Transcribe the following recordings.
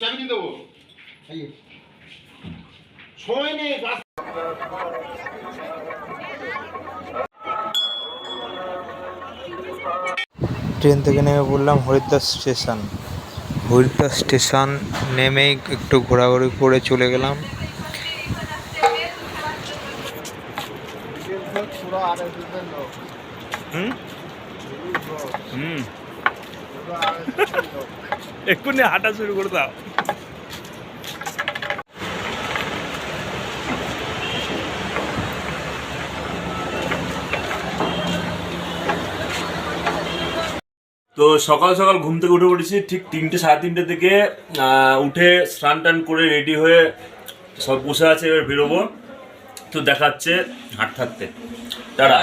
চাবি দেবো সময় নেই। ট্রেন থেকে নেমে পড়লাম হরিদ্বার স্টেশন। হরিদ্বার স্টেশন নেমেই একটু ঘোরাঘুরি করে চলে গেলাম। এক্ষুনি হাঁটা শুরু করে দাও। তো সকাল সকাল ঘুম থেকে উঠে পড়েছি ঠিক 3টে সাড়ে 3টে থেকে। উঠে স্নান টান করে রেডি হয়ে সব বসে আছে, এবার বেরোবো। তো দেখাচ্ছে হাঁটতে হাঁটতে তারা।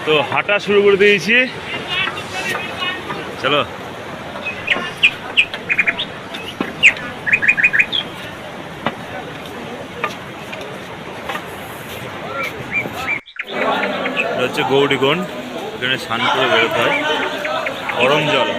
তো হাঁটা শুরু করে দিয়েছি, চলো। হচ্ছে গৌরীকুণ্ড, এখানে স্নান করে বেরোতে হয়, গরম জল।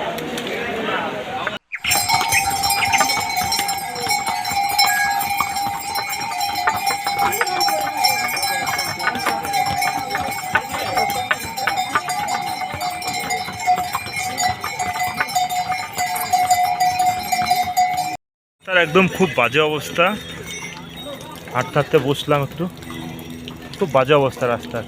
তার একদম খুব বাজে অবস্থা, হাঁটতে হাঁটতে বসলাম একটু, খুব বাজে অবস্থা রাস্তার।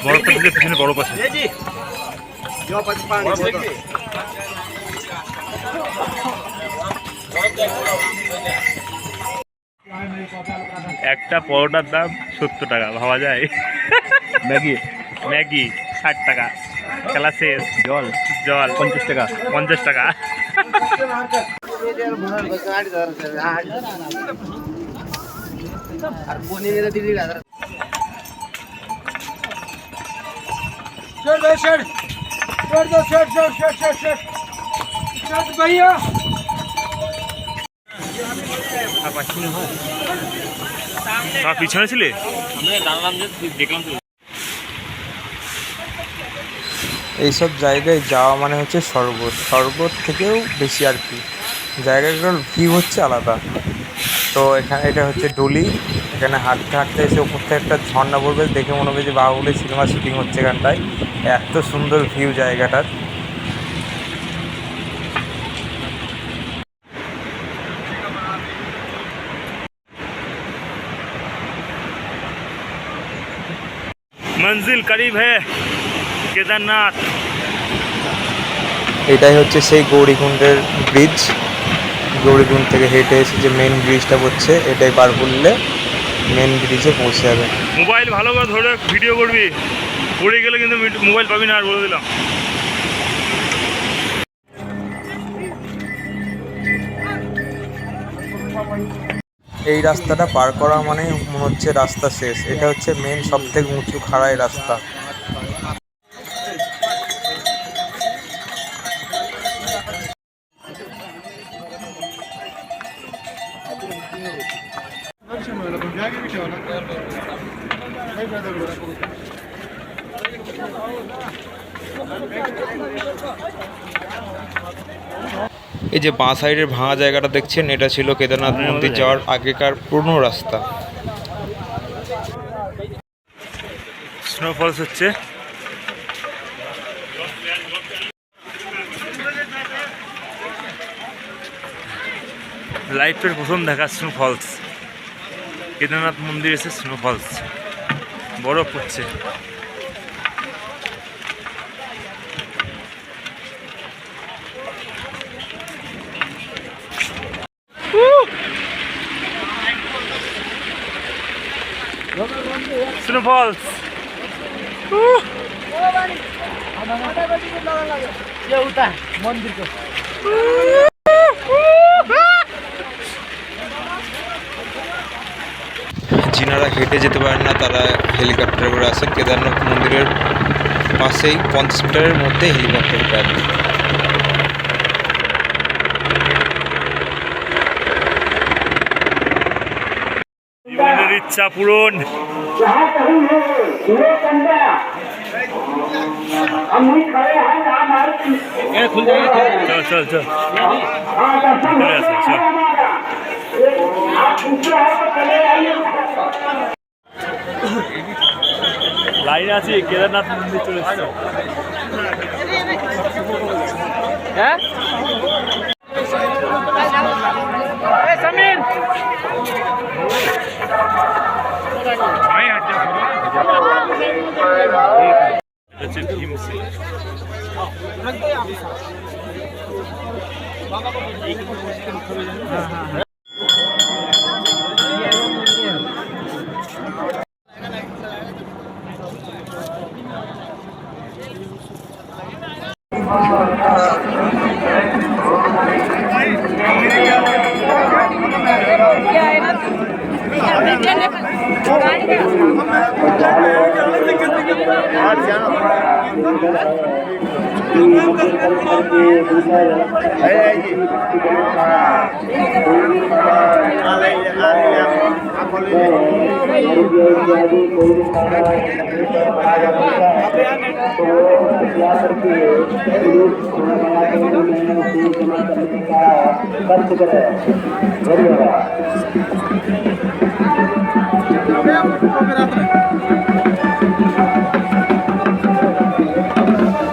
বড় পাশে পিছনে বড় পাশে একটা পরোটার দাম 70 টাকা, ভাবা যায়? ম্যাগি ম্যাগি 60 টাকা, খেলা শেষ। জল জল 50 টাকা, 50 টাকা। পিছনে ছিলে, দেখলাম তো। এইসব জায়গায় যাওয়া মানে হচ্ছে শরবত, শরবত থেকেও বেশি আর কি। জায়গাটার ভিউ হচ্ছে আলাদা। তো এখানে এটা হচ্ছে ডলি, এখানে হাঁটতে হাঁটতে এসে উপর থেকে একটা ঝর্ণা পড়বে, দেখে মনে হবে যে বাহুবলী সিনেমা শুটিং হচ্ছে এখানটায়। এত সুন্দর ভিউ জায়গাটার। मंजिल करीब है, केदारनाथ। এটাই হচ্ছে সেই গৌরীকুণ্ডের ব্রিজ। গৌরীকুণ্ড থেকে হেঁটে এসে যে মেন ব্রিজটা পড়ছে, এটাই পার করলে মেন ব্রিজে পৌঁছে যাবে। মোবাইল ভালো করে ধরে ভিডিও করবি, পড়ে গেলে কিন্তু মোবাইল পাবি না, আর বলে দিলাম। এই রাস্তাটা পার করা মানে মনে হচ্ছে রাস্তা শেষ। এটা হচ্ছে মেন সব থেকে উঁচু খাড়াই রাস্তা। এই যে বাঁ সাইডের ভাঙা জায়গাটা দেখছেন, এটা ছিল কেদারনাথ মন্দির যাওয়ার আগেকার পুরনো রাস্তা। স্নোফলস হচ্ছে, লাইফের প্রথম দেখা স্নোফলস। কেদারনাথ মন্দির এসে স্নোফলস, বরফ পড়ছে। स्नोफॉल्स ये होता है मंदिर को। जिनारा हेঁটে যেতে পারেন না তারা হেলিকপ্টারে করে আসেন। কেদারনাথ মন্দিরের পাশেই 50 মিটারের মধ্যে হেলিকপ্টার প্যাড। ইচ্ছা পূরণ। जहाँ कहीं है ये कंधा हम नहीं खड़े हैं जहाँ हमारे खुल जाएगा চল চল চল हाँ दर्शन ভিতরে होते আসো, हैं চল। हमारा आप दूसरे हाथ पर चले आइए লাইন আছে কেদারনাথ মন্দির চলে এসছে। হ্যাঁ এ সমীর এটা হচ্ছে ভীমসেন।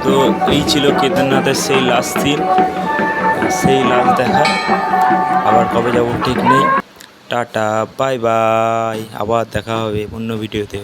তো এই ছিল কেদারনাথের সেই লাস্ট দিন, সেই লাস্ট দেখা। আবার কবে যাব ঠিক নেই। টাটা, বাই বাই, আবার দেখা হবে অন্য ভিডিওতে।